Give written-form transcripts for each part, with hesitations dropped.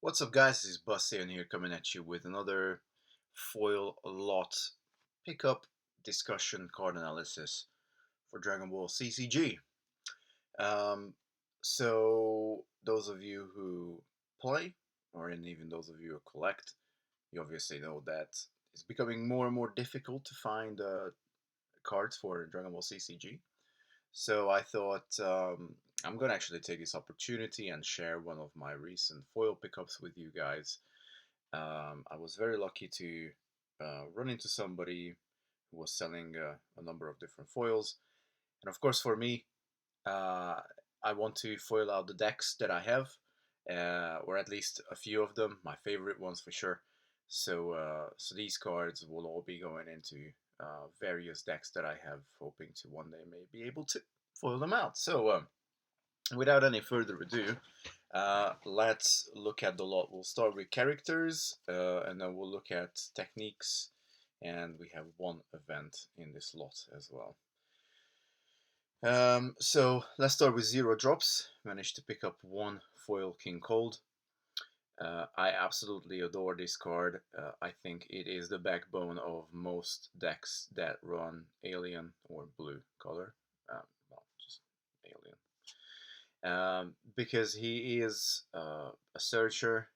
What's up, guys? This is Saiyan here coming at you with another foil lot pickup discussion card analysis for Dragon Ball CCG. Um, so, those of you who play, or even those of you who collect, you obviously know that it's becoming more and more difficult to find cards for Dragon Ball CCG. So, I thought I'm going to actually take this opportunity and share one of my recent foil pickups with you guys. I was very lucky to run into somebody who was selling a number of different foils. And of course, for me, uh, I want to foil out the decks that I have, or at least a few of them, my favorite ones for sure. So these cards will all be going into various decks that I have, hoping to one day may be able to foil them out. So without any further ado, let's look at the lot. We'll start with characters, and then we'll look at techniques, and we have one event in this lot as well. So let's start with zero drops. Managed to pick up one foil King Cold. I absolutely adore this card. I think it is the backbone of most decks that run Alien or blue color. Well, just Alien. Because he is a searcher,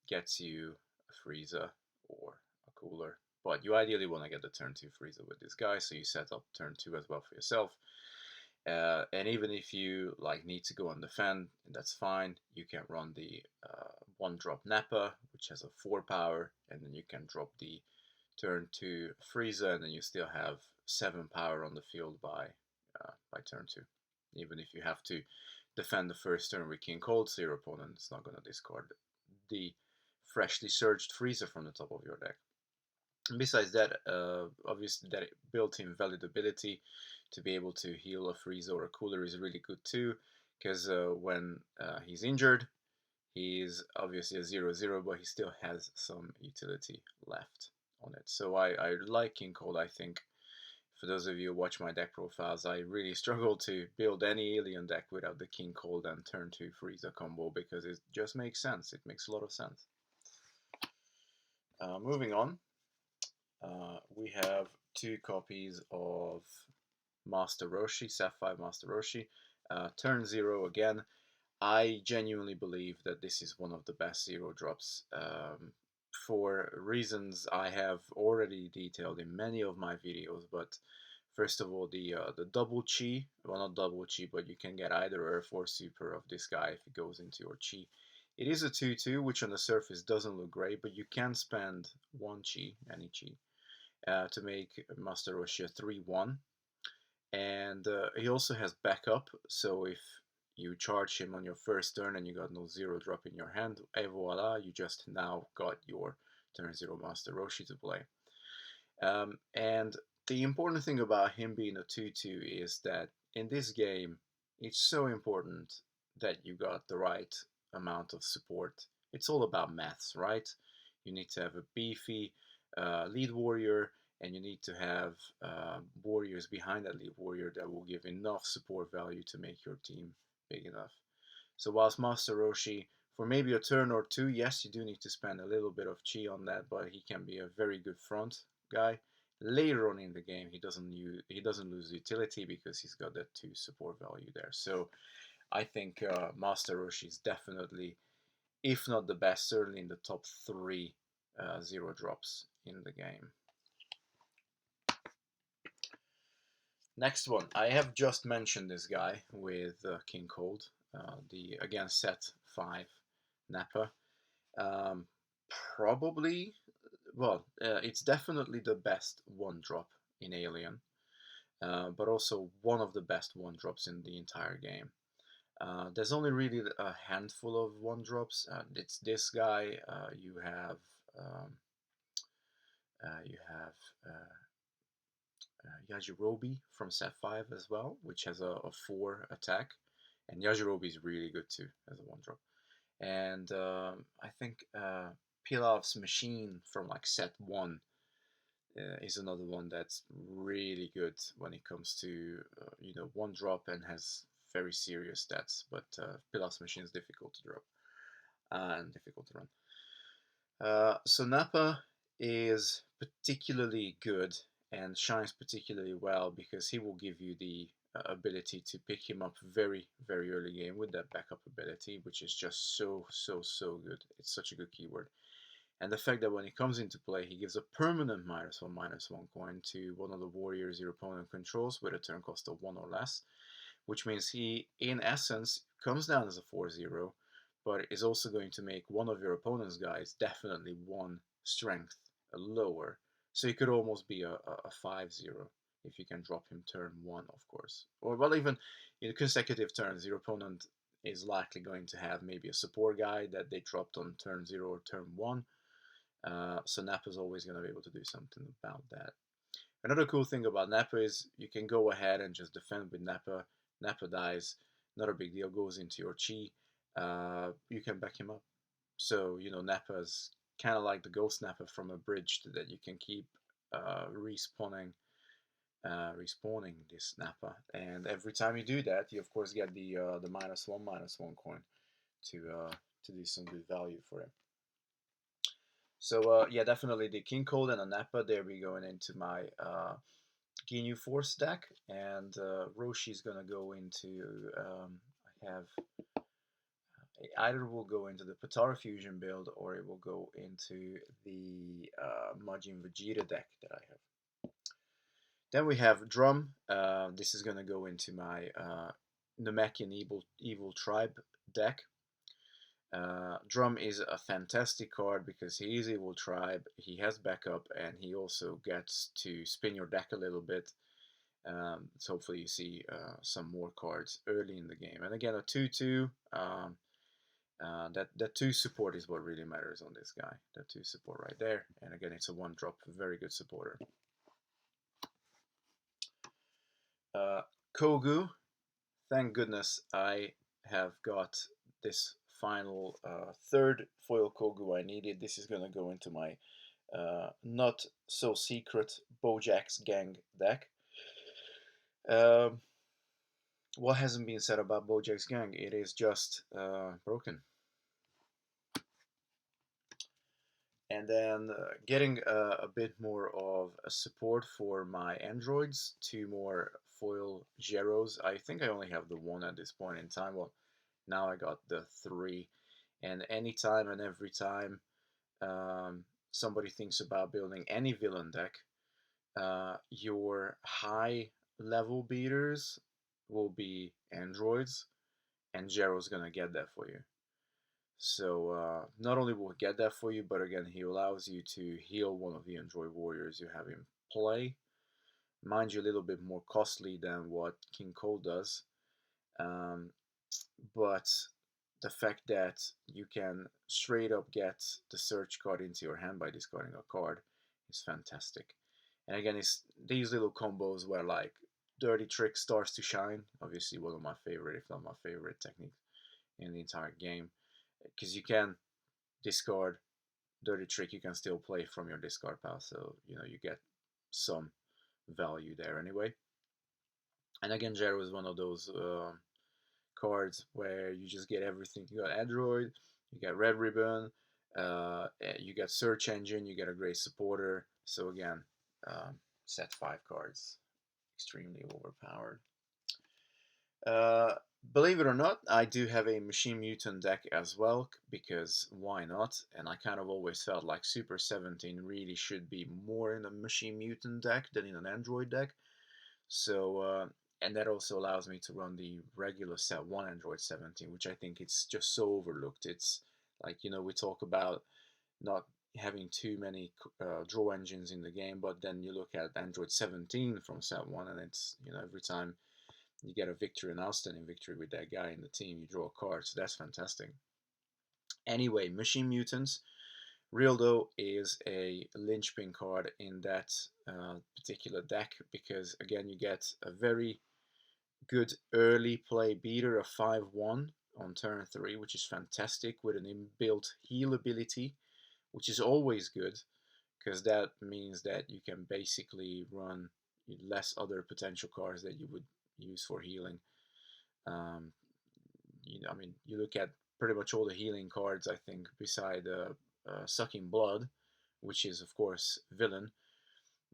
gets you a Frieza or a Cooler, but you ideally want to get the turn 2 Frieza with this guy, so you set up turn 2 as well for yourself. And even if you need to go and defend, that's fine. You can run the 1-drop Nappa, which has a 4 power, and then you can drop the turn 2 Frieza, and then you still have 7 power on the field by turn 2. Even if you have to defend the first turn with King Cold, so your opponent is not going to discard the freshly surged Frieza from the top of your deck. And besides that, obviously that built-in valid ability to be able to heal a Frieza or a Cooler is really good too, because when he's injured, he's obviously a 0-0, but he still has some utility left on it. So I like King Cold. I think for those of you who watch my deck profiles, I really struggle to build any alien deck without the King Cold and turn 2 Frieza combo, because it just makes sense. It makes a lot of sense. Moving on, we have 2 copies of Master Roshi, Sapphire Master Roshi. Turn 0 again. I genuinely believe that this is one of the best zero drops, for reasons I have already detailed in many of my videos. But first of all, the double chi, well, not double chi, but you can get either Earth or Super of this guy if it goes into your chi. It is a 2-2, which on the surface doesn't look great, but you can spend 1 chi, any chi, to make Master Roshi a 3-1. And he also has backup, so if you charge him on your first turn and you got no zero drop in your hand, et voila, you just now got your turn 0 Master Roshi to play. And the important thing about him being a 2-2 is that in this game, it's so important that you got the right amount of support. It's all about maths, right? You need to have a beefy lead warrior, and you need to have warriors behind that lead warrior that will give enough support value to make your team big enough. So whilst Master Roshi, for maybe a turn or two, yes, you do need to spend a little bit of chi on that, but he can be a very good front guy. Later on in the game, he doesn't lose utility because he's got that 2 support value there. So I think Master Roshi is definitely, if not the best, certainly in the top 3 zero drops in the game. Next one, I have just mentioned this guy with King Cold, the again set 5 Nappa. Um, Probably, well, it's definitely the best 1-drop in Alien, but also one of the best 1-drops in the entire game. There's only really a handful of 1-drops. It's this guy. Um, you have Yajirobe from Set 5 as well, which has a 4 attack. And Yajirobe is really good too as a 1-drop. And I think Pilav's Machine from Set 1 is another one that's really good when it comes to 1-drop and has very serious stats. But Pilav's Machine is difficult to drop. and difficult to run. So Nappa is particularly good and shines particularly well because he will give you the ability to pick him up very, very early game with that backup ability, which is just so good. It's such a good keyword. And the fact that when he comes into play, he gives a permanent -1/-1 coin to one of the warriors your opponent controls with a turn cost of 1 or less, which means he, in essence, comes down as a 4/0, but is also going to make one of your opponent's guys definitely 1 strength lower. So he could almost be a 5/0 if you can drop him turn 1, of course. Or, well, even in consecutive turns, your opponent is likely going to have maybe a support guy that they dropped on turn 0 or turn 1. So Nappa's always going to be able to do something about that. Another cool thing about Nappa is you can go ahead and just defend with Nappa. Nappa dies, not a big deal, goes into your chi. You can back him up. So, Nappa's kind of like the ghost Nappa from a bridge that you can keep respawning this Nappa. And every time you do that, you of course get the -1/-1 coin to do some good value for him. So yeah, definitely the King Cold and a Nappa. There we going into my Ginyu Force deck, and Roshi's gonna go into. I have either will go into the Patara Fusion build or it will go into the Majin Vegeta deck that I have. Then we have Drum. This is gonna go into my Namekian Evil Tribe deck. Drum is a fantastic card because he is Evil Tribe, he has backup, and he also gets to spin your deck a little bit. So hopefully you see some more cards early in the game. And again, a 2/2. That 2 support is what really matters on this guy. That 2 support right there. And again, it's a 1-drop, very good supporter. Kogu. Thank goodness I have got this final third foil Kogu I needed. This is going to go into my not so secret Bojack's Gang deck. What hasn't been said about Bojack's Gang? It is just broken. And then getting a bit more of a support for my androids, 2 more foil Geros. I think I only have the 1 at this point in time. Well, now I got the 3. And anytime and every time somebody thinks about building any villain deck, your high level beaters will be androids, and Gero's gonna get that for you. So not only will he get that for you, but again, he allows you to heal one of the android warriors you have in play. Mind you, a little bit more costly than what King Cole does, but the fact that you can straight up get the search card into your hand by discarding a card is fantastic. And again, it's these little combos where like Dirty Trick starts to shine. Obviously, one of my favorite, if not my favorite technique in the entire game, because you can discard Dirty Trick, you can still play from your discard pile, so you get some value there anyway. And again, Jero is one of those cards where you just get everything. You got Android, you got Red Ribbon, you got Search Engine, you get a great supporter. So again, set 5 cards, extremely overpowered. Believe it or not, I do have a Machine Mutant deck as well, because why not? And I kind of always felt like Super 17 really should be more in a Machine Mutant deck than in an Android deck. So, and that also allows me to run the regular set 1 Android 17, which I think it's just so overlooked. It's like, we talk about not having too many draw engines in the game, but then you look at Android 17 from set 1, and it's, every time you get a victory, an outstanding victory with that guy in the team, you draw a card, so that's fantastic. Anyway, Machine Mutants. Rildo is a linchpin card in that particular deck because, again, you get a very good early play beater of 5/1 on turn 3, which is fantastic, with an inbuilt heal ability, which is always good because that means that you can basically run less other potential cards that you would use for healing. I mean, you look at pretty much all the healing cards, I think, beside Sucking Blood, which is, of course, villain.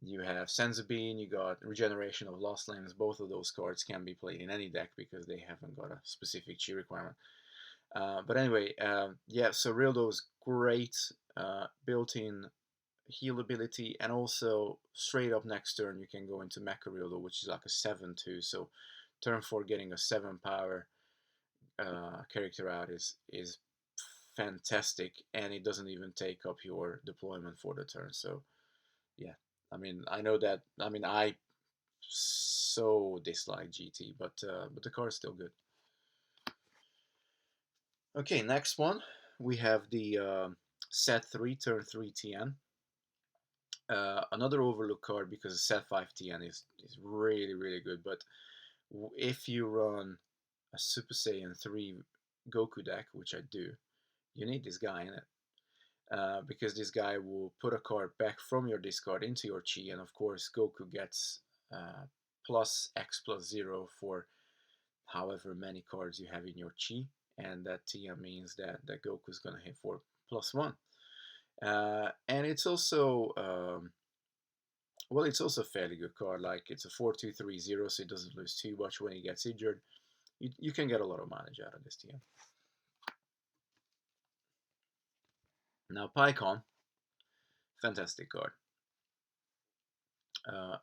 You have Senzu Bean, you got Regeneration of Lost Limbs. Both of those cards can be played in any deck because they haven't got a specific chi requirement. But anyway, yeah, so Rildo's great built-in heal ability, and also straight up next turn you can go into Mecha Rildo, which is like a 7/2. So turn 4 getting a 7 power character out is fantastic, and it doesn't even take up your deployment for the turn. So yeah, I mean, I know that. I mean, I so dislike GT, but the car is still good. Okay, next one we have the set 3 turn 3 TN. Another overlook card because set 5 TN is really good. But if you run a Super Saiyan 3 Goku deck, which I do, you need this guy in it. Because this guy will put a card back from your discard into your chi, and of course Goku gets plus X plus 0 for however many cards you have in your chi, and that TM means that Goku's gonna hit for +1. And it's also well, it's also a fairly good card. Like, it's a 4/2/3/0, so it doesn't lose too much when he gets injured. You can get a lot of mileage out of this TM. Now, Pycon, fantastic card.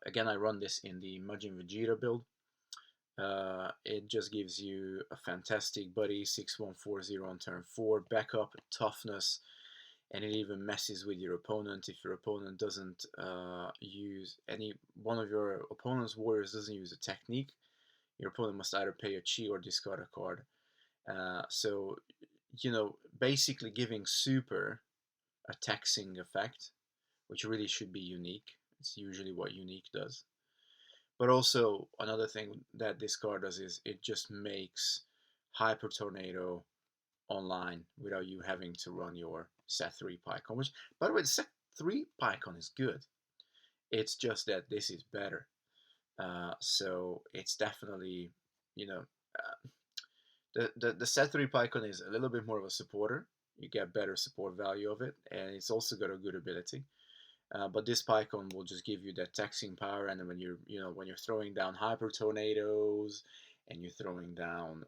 Again, I run this in the Majin Vegeta build. It just gives you a fantastic buddy, 6140 on turn 4, backup, toughness, and it even messes with your opponent. If your opponent doesn't use one of your opponent's warriors doesn't use a technique, your opponent must either pay a chi or discard a card. So, basically giving super a taxing effect, which really should be unique. It's usually what unique does. But also, another thing that this card does is it just makes Hyper Tornado online without you having to run your set 3 Pycon, which, by the way, the set 3 Pycon is good. It's just that this is better. So it's definitely, the set 3 Pycon is a little bit more of a supporter. You get better support value of it, and it's also got a good ability. But this Pycon will just give you that taxing power, and then when you're throwing down Hyper Tornadoes, and you're throwing down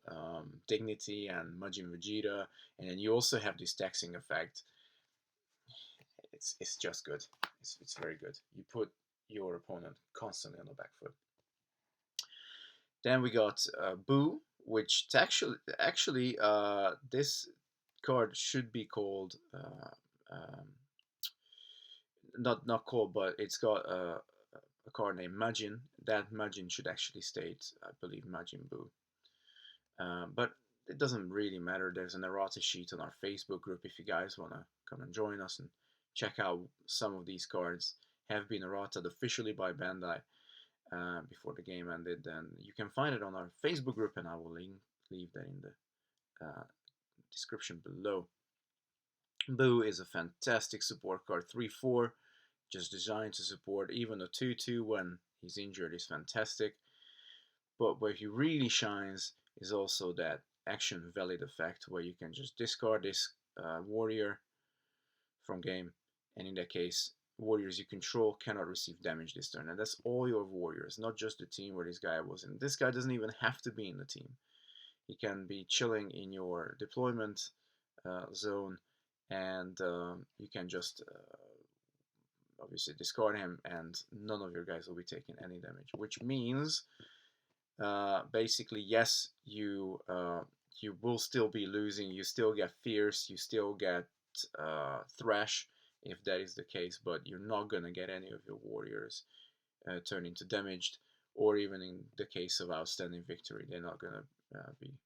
Dignity and Majin Vegeta, and then you also have this taxing effect. It's just good. It's very good. You put your opponent constantly on the back foot. Then we got Boo, which actually this card should be called not called, but it's got a card named Majin. That Majin should actually state, I believe, Majin Buu. But it doesn't really matter. There's an errata sheet on our Facebook group if you guys want to come and join us and check out some of these cards. Have been errataed officially by Bandai before the game ended. Then you can find it on our Facebook group, and I will leave that in the description below. Boo is a fantastic support card, 3/4, just designed to support. Even a 2/2 when he's injured is fantastic. But where he really shines is also that action valid effect, where you can just discard this warrior from game, and in that case, warriors you control cannot receive damage this turn. And that's all your warriors, not just the team where this guy was in. This guy doesn't even have to be in the team. He can be chilling in your deployment zone, and you can just obviously discard him, and none of your guys will be taking any damage, which means basically, yes, you will still be losing. You still get Fierce, you still get Thrash, if that is the case, but you're not gonna get any of your warriors turn into damaged, or even in the case of Outstanding Victory, they're not gonna be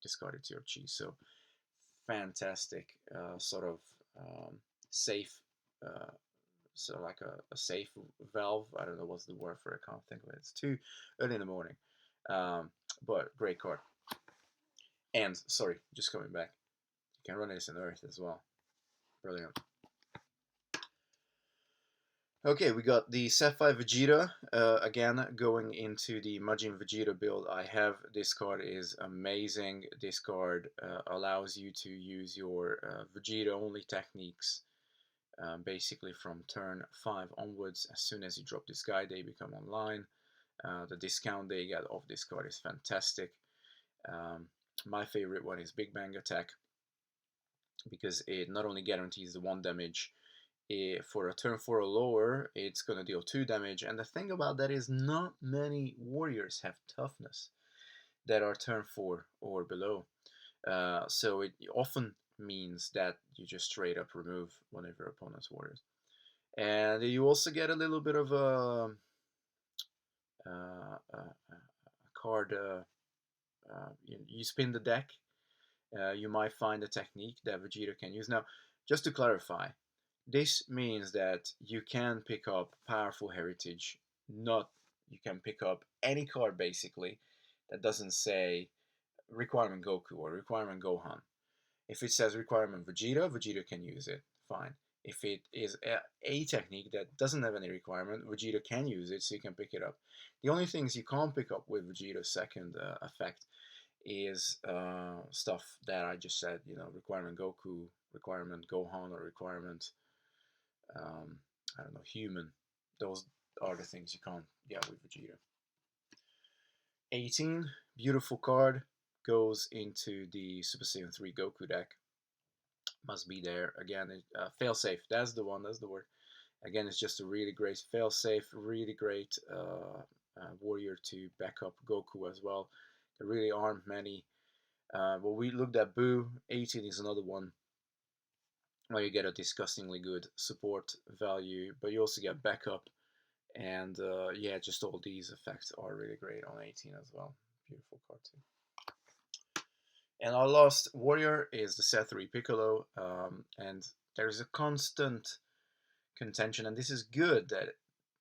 discarded to your chi. So fantastic, sort of safe, so like a safe valve. I don't know what's the word for it. I can't think of it. It's too early in the morning, but great card. And sorry, just coming back, you can run this in Earth as well. Brilliant. Okay, we got the Sapphire Vegeta, again going into the Majin Vegeta build. I have this card, is amazing. This card allows you to use your Vegeta only techniques basically from turn 5 onwards. As soon as you drop this guy, they become online. The discount they get off this card is fantastic. Um, my favorite one is Big Bang Attack, because it not only guarantees the 1 damage, for a turn 4 or lower, it's going to deal 2 damage. And the thing about that is not many warriors have toughness that are turn 4 or below. So it often means that you just straight up remove one of your opponent's warriors. And you also get a little bit of a card. You spin the deck. You might find a technique that Vegeta can use. Now, just to clarify, this means that you can pick up powerful heritage, not you can pick up any card basically that doesn't say requirement Goku or requirement Gohan. If it says requirement Vegeta, Vegeta can use it, fine. If it is a technique that doesn't have any requirement, Vegeta can use it, so you can pick it up. The only things you can't pick up with Vegeta's second effect is stuff that I just said, requirement Goku, requirement Gohan, or requirement, I don't know, human. Those are the things you can't get with Vegeta. 18, beautiful card, goes into the Super Saiyan 3 Goku deck. Must be there. Again, failsafe, that's the one, that's the word. Again, it's just a really great failsafe, really great warrior to back up Goku as well. There really aren't many. Well, we looked at Boo. 18 is another one where you get a disgustingly good support value, but you also get backup. And yeah, just all these effects are really great on 18 as well. Beautiful card too. And our last warrior is the Set 3 Piccolo, and there's a constant contention, and this is good, that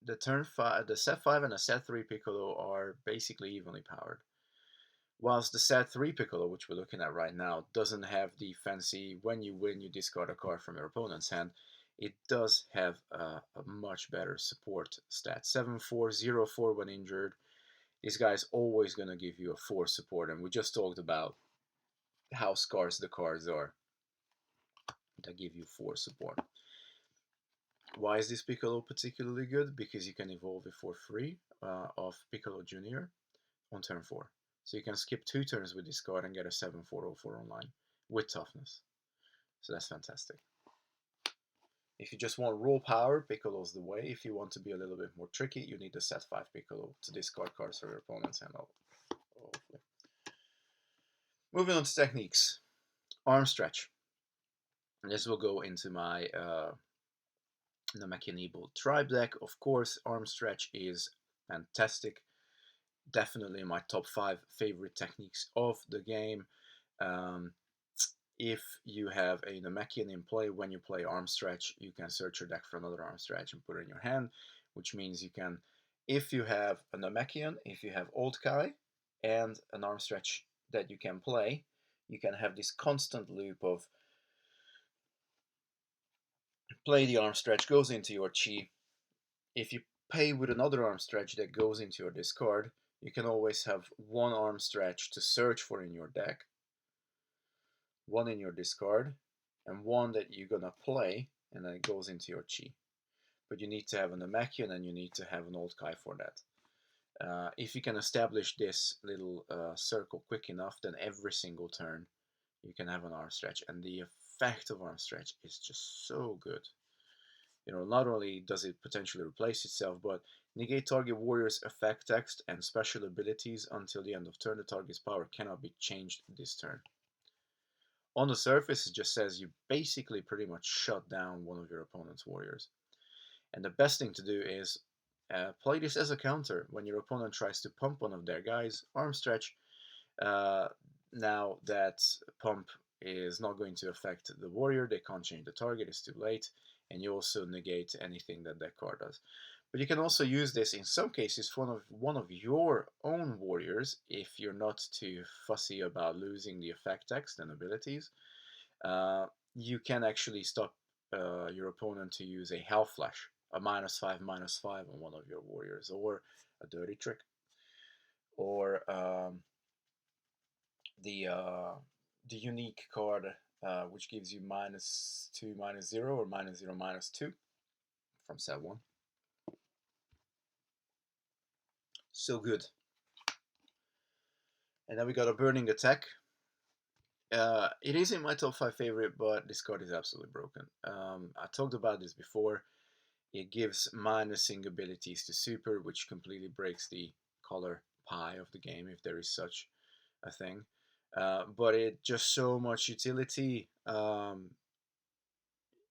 the turn 5, the Set 5 and the Set 3 Piccolo are basically evenly powered. Whilst the Set 3 Piccolo, which we're looking at right now, doesn't have the fancy when you win you discard a card from your opponent's hand, it does have a much better support stat. 7-4-0-4 when injured. This guy's always going to give you a 4 support, and we just talked about how scarce the cards are that give you 4 support. Why is this Piccolo particularly good? Because you can evolve it for free of Piccolo Jr. on turn 4. So you can skip 2 turns with this card and get a 7-4-0-4 online with toughness. So that's fantastic. If you just want raw power, Piccolo's the way. If you want to be a little bit more tricky, you need the Set 5 Piccolo to discard cards for your opponent's hand. Hopefully. Moving on to techniques. Arm stretch. And this will go into my Namekian Tribe deck. Of course, arm stretch is fantastic. Definitely my top 5 favorite techniques of the game. If you have a Namekian in play, when you play arm stretch, you can search your deck for another arm stretch and put it in your hand, which means you can, if you have a Namekian, if you have Old Kai, and an arm stretch that you can play, you can have this constant loop of play the arm stretch, goes into your chi. If you pay with another arm stretch that goes into your discard, you can always have one arm stretch to search for in your deck, one in your discard, and one that you're gonna play, and then it goes into your chi. But you need to have an Namekian and you need to have an Old Kai for that. If you can establish this little circle quick enough, then every single turn you can have an arm stretch, and the effect of arm stretch is just so good. Not only does it potentially replace itself, but negate target warrior's effect text and special abilities until the end of turn. The target's power cannot be changed this turn. On the surface, it just says you basically pretty much shut down one of your opponent's warriors. And the best thing to do is play this as a counter. When your opponent tries to pump one of their guys, arm stretch. Now that pump is not going to affect the warrior, they can't change the target, it's too late, and you also negate anything that that card does. But you can also use this in some cases for one of your own warriors if you're not too fussy about losing the effect text and abilities. You can actually stop your opponent to use a Hell Flash. a -5/-5 on one of your warriors, or a dirty trick, or the uh, the unique card which gives you -2/-0 or -0/-2 from set 1. So good. And then we got a burning attack. It isn't my top 5 favorite, but this card is absolutely broken. I talked about this before. It gives minusing abilities to super, which completely breaks the color pie of the game, if there is such a thing. But it just so much utility.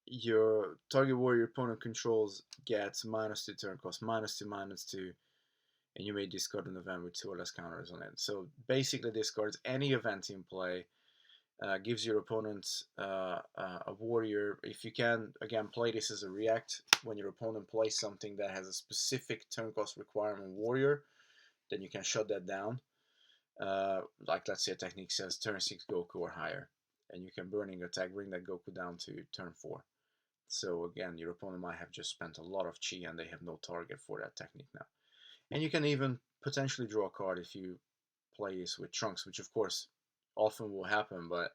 Your target warrior opponent controls gets -2 turn cost, -2/-2, and you may discard an event with 2 or less counters on it. So basically, discards any event in play. Gives your opponent a warrior. If you can, again, play this as a react. When your opponent plays something that has a specific turn cost requirement warrior, then you can shut that down. Like, let's say a technique says turn 6 Goku or higher, and you can burning attack, bring that Goku down to turn 4. So again, your opponent might have just spent a lot of chi and they have no target for that technique now. And you can even potentially draw a card if you play this with Trunks, which of course often will happen, but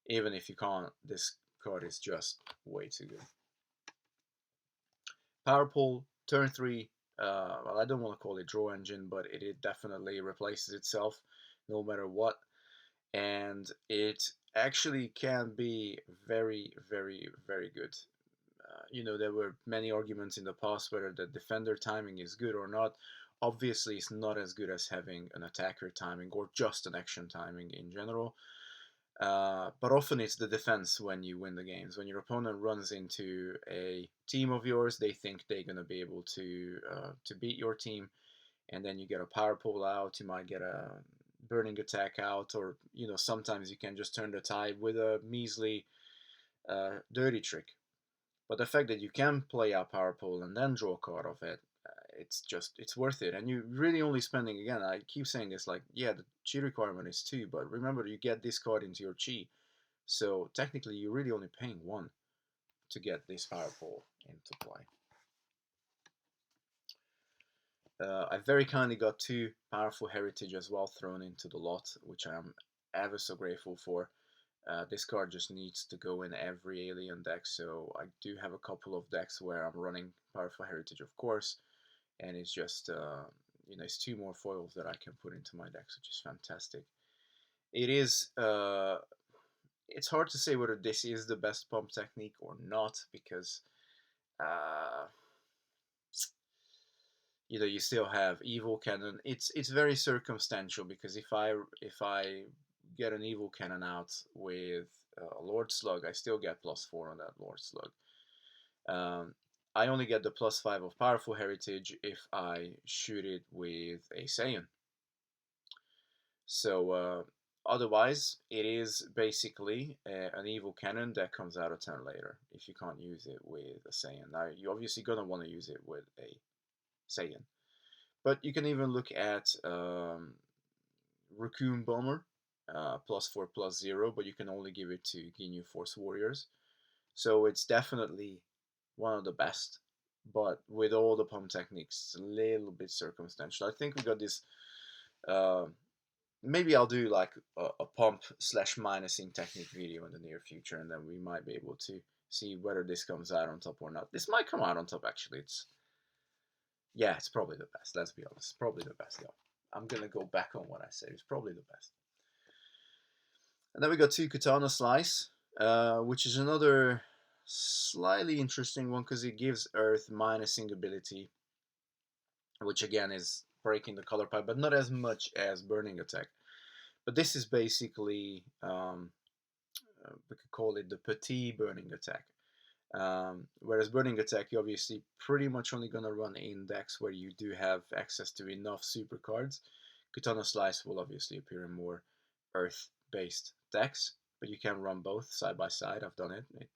even if you can't, this card is just way too good. Power Pole, turn 3, well, I don't want to call it draw engine, but it definitely replaces itself no matter what. And it actually can be very, very, very good. There were many arguments in the past whether the defender timing is good or not. Obviously, it's not as good as having an attacker timing or just an action timing in general. But often it's the defense when you win the games. When your opponent runs into a team of yours, they think they're going to be able to beat your team, and then you get a power pole out. You might get a burning attack out, or sometimes you can just turn the tide with a measly dirty trick. But the fact that you can play out power pole and then draw a card off it, it's worth it. And you're really only spending, again, I keep saying this, like, yeah, the chi requirement is 2, but remember, you get this card into your chi. So technically, you're really only paying 1 to get this power pole into play. I very kindly got 2 powerful heritage as well thrown into the lot, which I'm ever so grateful for. This card just needs to go in every alien deck, so I do have a couple of decks where I'm running powerful heritage, of course, and it's just it's 2 more foils that I can put into my decks, which is fantastic. It is it's hard to say whether this is the best pump technique or not, because you still have evil cannon. It's very circumstantial, because if I get an evil cannon out with a Lord Slug, I still get +4 on that Lord Slug. I only get the +5 of powerful heritage if I shoot it with a Saiyan. So otherwise, it is basically an evil cannon that comes out a turn later if you can't use it with a Saiyan. Now, you're obviously going to want to use it with a Saiyan. But you can even look at Raccoon Bomber, +4/+0, but you can only give it to Ginyu Force Warriors. So it's definitely one of the best, but with all the pump techniques, it's a little bit circumstantial. I think we got this. Maybe I'll do like a pump/minusing technique video in the near future, and then we might be able to see whether this comes out on top or not. This might come out on top, actually. It's probably the best. Let's be honest, probably the best. Yeah, I'm gonna go back on what I said. It's probably the best. And then we got 2 Katana Slice, which is another slightly interesting one because it gives Earth minusing ability, which again is breaking the color pipe, but not as much as burning attack. But this is basically we could call it the petit burning attack. Whereas burning attack, you're obviously pretty much only gonna run in decks where you do have access to enough super cards. Katana Slice will obviously appear in more Earth-based decks, but you can run both side by side. I've done it. It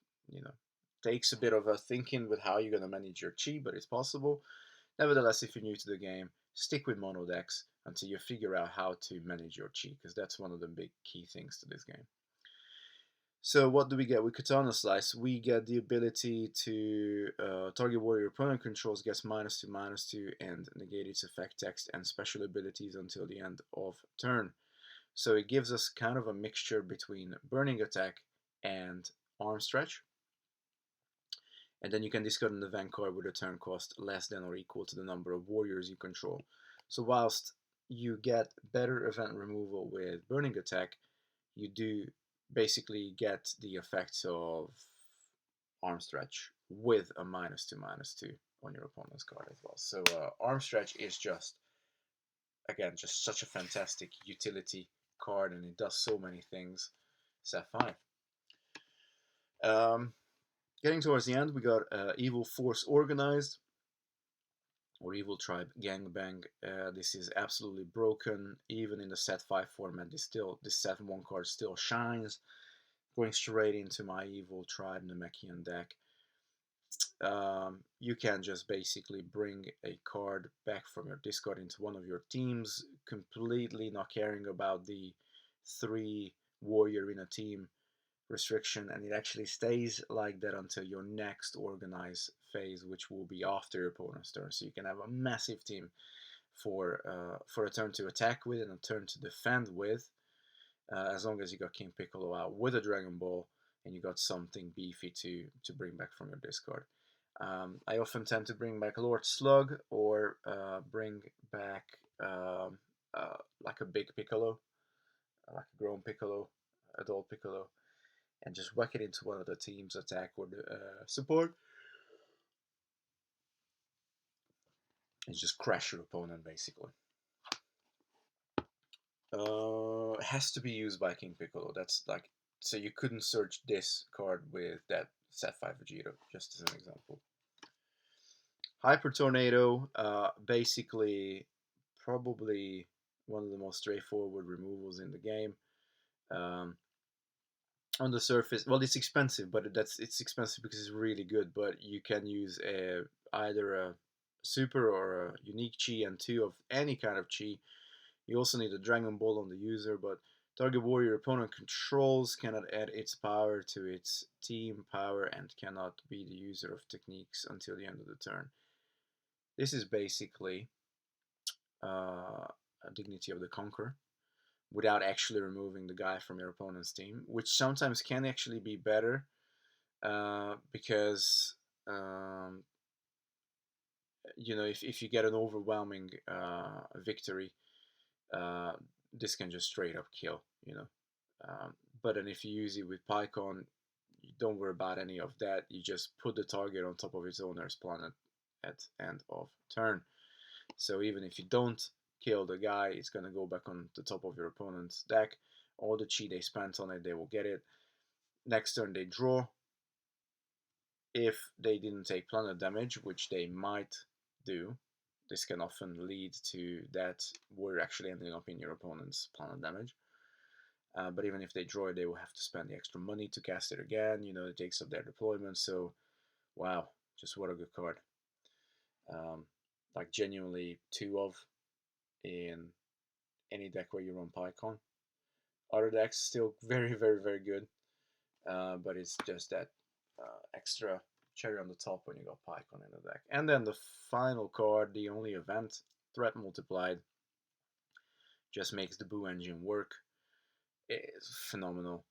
takes a bit of a thinking with how you're gonna manage your chi, but it's possible. Nevertheless, if you're new to the game, stick with mono decks until you figure out how to manage your chi, because that's one of the big key things to this game. So what do we get with Katana Slice? We get the ability to target warrior opponent controls gets -2/-2 and negate its effect text and special abilities until the end of turn. So it gives us kind of a mixture between burning attack and arm stretch. And then you can discard an event card with a turn cost less than or equal to the number of warriors you control. So whilst you get better event removal with burning attack, you do basically get the effects of arm stretch with a -2/-2 on your opponent's card as well. So arm stretch is just, again, just such a fantastic utility card, and it does so many things. Set 5. Um, Getting towards the end, we got Evil Force Organized, or Evil Tribe Gangbang. This is absolutely broken. Even in the set 5 format, this set 1 card still shines. Going straight into my Evil Tribe Namekian deck. You can just basically bring a card back from your discard into one of your teams, completely not caring about the 3 warrior in a team restriction, and it actually stays like that until your next organize phase, which will be after your opponent's turn. So you can have a massive team for a turn to attack with and a turn to defend with, as long as you got King Piccolo out with a Dragon Ball and you got something beefy to bring back from your discard. I often tend to bring back Lord Slug or bring back like a big Piccolo, like a grown Piccolo, adult Piccolo, and just whack it into one of the team's attack or the support, and just crash your opponent basically. Has to be used by King Piccolo. That's like, so you couldn't search this card with that set 5 Vegeta, just as an example. Hyper Tornado, basically probably one of the most straightforward removals in the game. On the surface, well, it's expensive, but it's expensive because it's really good. But you can use either a super or a unique chi and 2 of any kind of chi. You also need a Dragon Ball on the user, but target warrior opponent controls cannot add its power to its team power and cannot be the user of techniques until the end of the turn. This is basically a Dignity of the Conqueror without actually removing the guy from your opponent's team, which sometimes can actually be better because if you get an overwhelming victory, this can just straight up kill, but then if you use it with PyCon, don't worry about any of that. You just put the target on top of its owner's planet at end of turn. So even if you don't kill the guy, it's going to go back on the top of your opponent's deck. All the chi they spent on it, they will get it. Next turn they draw. If they didn't take planet damage, which they might do, this can often lead to that warrior actually ending up in your opponent's planet damage. But even if they draw it, they will have to spend the extra money to cast it again. It takes up their deployment. So, wow, just what a good card. Like genuinely 2 of in any deck where you run PyCon. Other decks still very, very, very good, but it's just that extra cherry on the top when you got PyCon in the deck. And then the final card, the only event, Threat Multiplied, just makes the Boo engine work. It's phenomenal,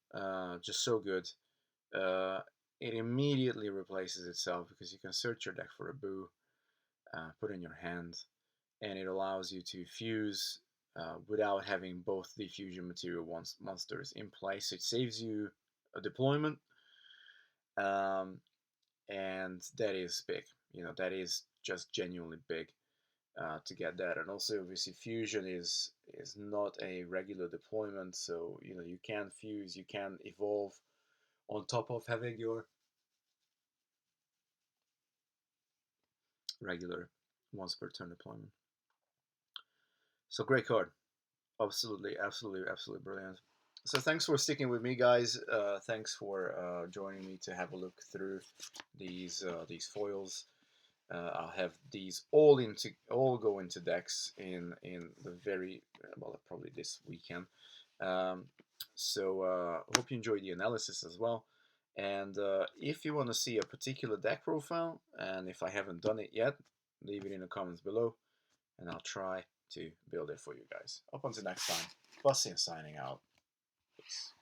just so good. It immediately replaces itself because you can search your deck for a Boo, put in your hand, and it allows you to fuse without having both the fusion material monsters in place. It saves you a deployment, and that is big. That is just genuinely big to get that. And also, obviously, fusion is not a regular deployment, so you can fuse, you can evolve on top of having your regular once per turn deployment. So great card. Absolutely, absolutely, absolutely brilliant. So thanks for sticking with me, guys. Thanks for joining me to have a look through these foils. I'll have these all go into decks in the very well, probably this weekend. So hope you enjoyed the analysis as well. And if you want to see a particular deck profile, and if I haven't done it yet, leave it in the comments below, and I'll try to build it for you guys. Up until next time, Bussy signing out. Peace.